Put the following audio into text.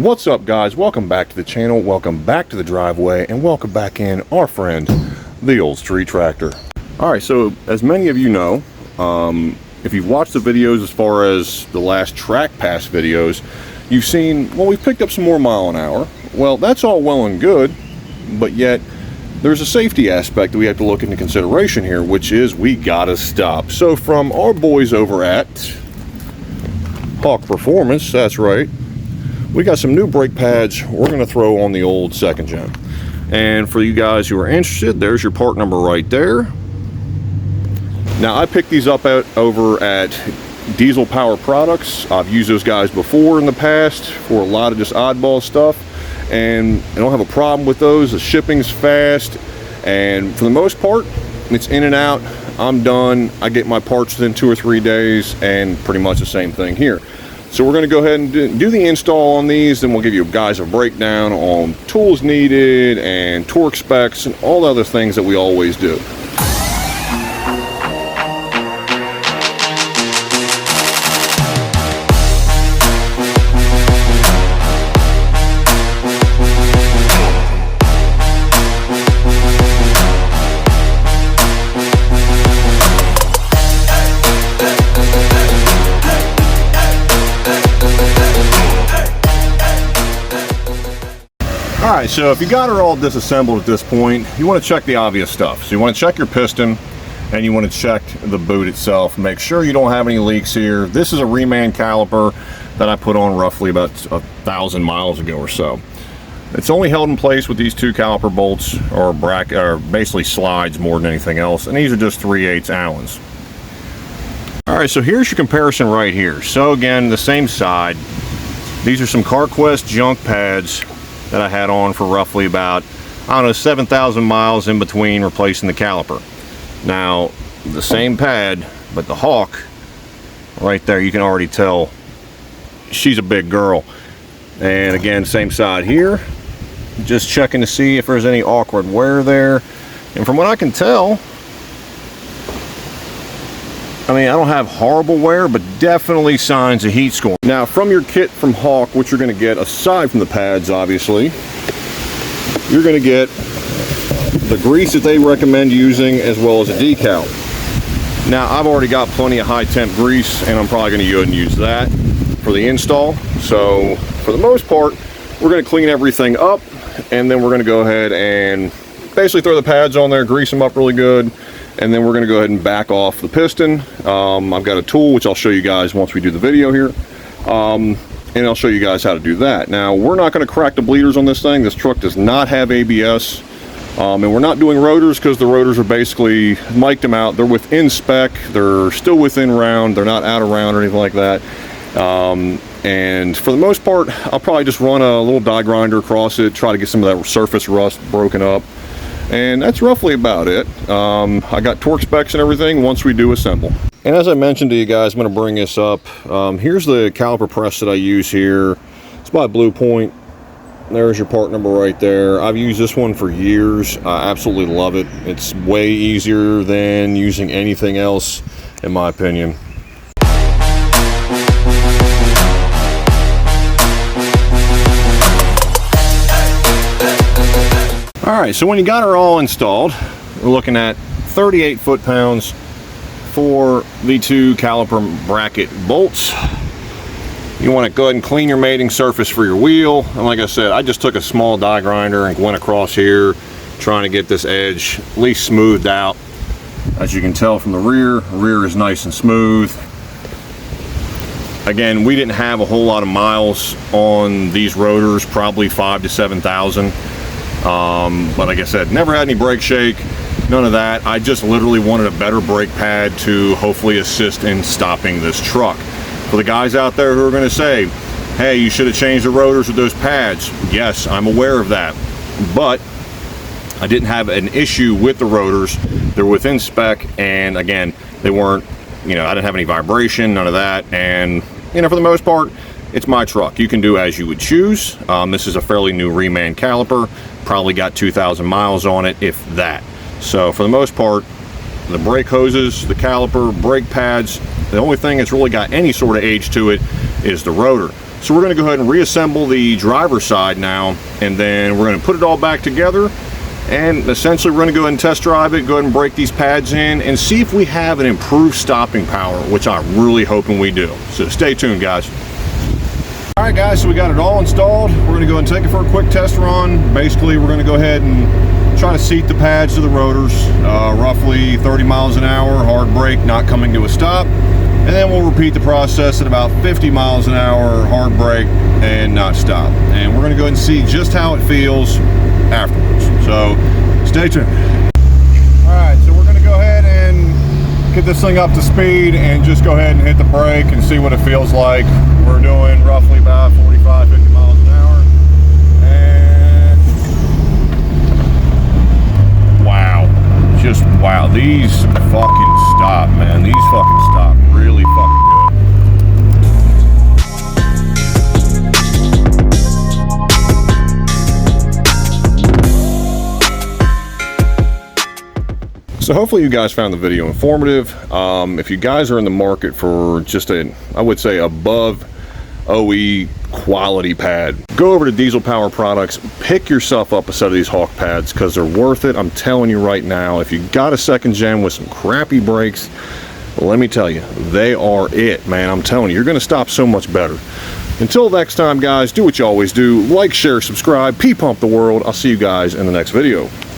What's up, guys? Welcome back to the channel, welcome back to the driveway, and welcome back in our friend the Old Street Tractor. Alright, so as many of you know, if you've watched the videos as far as the last track pass videos, you've seen, well, we've picked up some more mile an hour. Well, that's all well and good, but yet there's a safety aspect that we have to look into consideration here, which is we gotta stop. So from our boys over at Hawk Performance, that's right, we got some new brake pads we're going to throw on the old second gen. And for you guys who are interested, there's your part number right there. Now, I picked these up over at Diesel Power Products. I've used those guys before in the past for a lot of just oddball stuff, and I don't have a problem with those. The shipping's fast, and for the most part, it's in and out. I'm done. I get my parts within 2 or 3 days, and pretty much the same thing here. So we're going to go ahead and do the install on these, then we'll give you guys a breakdown on tools needed and torque specs and all the other things that we always do. Alright, so if you got her all disassembled at this point, you want to check the obvious stuff. So you want to check your piston, and you want to check the boot itself. Make sure you don't have any leaks here. This is a reman caliper that I put on roughly about 1,000 miles ago or so. It's only held in place with these 2 caliper bolts, or bracket, or basically slides more than anything else, and these are just 3/8 Allens. Alright, so here's your comparison right here. So again, the same side. These are some CarQuest junk pads that I had on for roughly about, I don't know, 7,000 miles in between replacing the caliper. Now, the same pad, but the Hawk, right there, you can already tell she's a big girl. And again, same side here. Just checking to see if there's any awkward wear there. And from what I can tell, I mean, I don't have horrible wear, but definitely signs of heat score. Now, from your kit from Hawk, what you're going to get, aside from the pads, obviously, you're going to get the grease that they recommend using, as well as a decal. Now, I've already got plenty of high temp grease, and I'm probably going to go ahead and use that for the install. So, for the most part, we're going to clean everything up, and then we're going to go ahead and basically throw the pads on there, grease them up really good, and then we're going to go ahead and back off the piston. I've got a tool which I'll show you guys once we do the video here, and I'll show you guys how to do that. Now, we're not going to crack the bleeders on this thing. This truck does not have ABS, and we're not doing rotors because the rotors are basically mic'd them out. They're within spec, they're still within round, they're not out of round or anything like that. And for the most part, I'll probably just run a little die grinder across it, try to get some of that surface rust broken up. And that's roughly about it. I got torque specs and everything once we do assemble. And as I mentioned to you guys, I'm going to bring this up. Here's the caliper press that I use here. It's by Blue Point. There's your part number right there. I've used this one for years. I absolutely love it. It's way easier than using anything else, in my opinion. Alright, so when you got her all installed, we're looking at 38 foot-pounds for the 2 caliper bracket bolts. You want to go ahead and clean your mating surface for your wheel. And like I said, I just took a small die grinder and went across here, trying to get this edge at least smoothed out. As you can tell from the rear is nice and smooth. Again, we didn't have a whole lot of miles on these rotors, probably 5,000 to 7,000. But like I said, never had any brake shake, none of that. I just literally wanted a better brake pad to hopefully assist in stopping this truck. For the guys out there who are going to say, hey, you should have changed the rotors with those pads. Yes, I'm aware of that. But I didn't have an issue with the rotors. They're within spec, and again, they weren't, you know, I didn't have any vibration, none of that. And, you know, for the most part, it's my truck. You can do as you would choose. This is a fairly new reman caliper. Probably got 2,000 miles on it, if that. So for the most part, the brake hoses, the caliper, brake pads, the only thing that's really got any sort of age to it is the rotor. So we're going to go ahead and reassemble the driver's side now, and then we're going to put it all back together, and essentially we're going to go ahead and test drive it, go ahead and break these pads in, and see if we have an improved stopping power, which I'm really hoping we do. So stay tuned, guys. All right, guys, so we got it all installed. We're going to go and take it for a quick test run. Basically, we're going to go ahead and try to seat the pads to the rotors, roughly 30 miles an hour, hard brake, not coming to a stop. And then we'll repeat the process at about 50 miles an hour, hard brake, and not stop. And we're going to go ahead and see just how it feels afterwards. So stay tuned. All right, so we're going to go ahead and get this thing up to speed and just go ahead and hit the brake and see what it feels like. We're doing roughly about 45, 50 miles an hour. And wow, just wow, these fucking stop, man. These fucking stop really fucking good. So hopefully you guys found the video informative. If you guys are in the market for just I would say above OE quality pad, go over to Diesel Power Products, pick yourself up a set of these Hawk pads because they're worth it. I'm telling you right now, if you got a second gen with some crappy brakes, let me tell you, they are it, man. I'm telling you, you're going to stop so much better. Until next time, guys, do what you always do. Like, share, subscribe, P-Pump the world. I'll see you guys in the next video.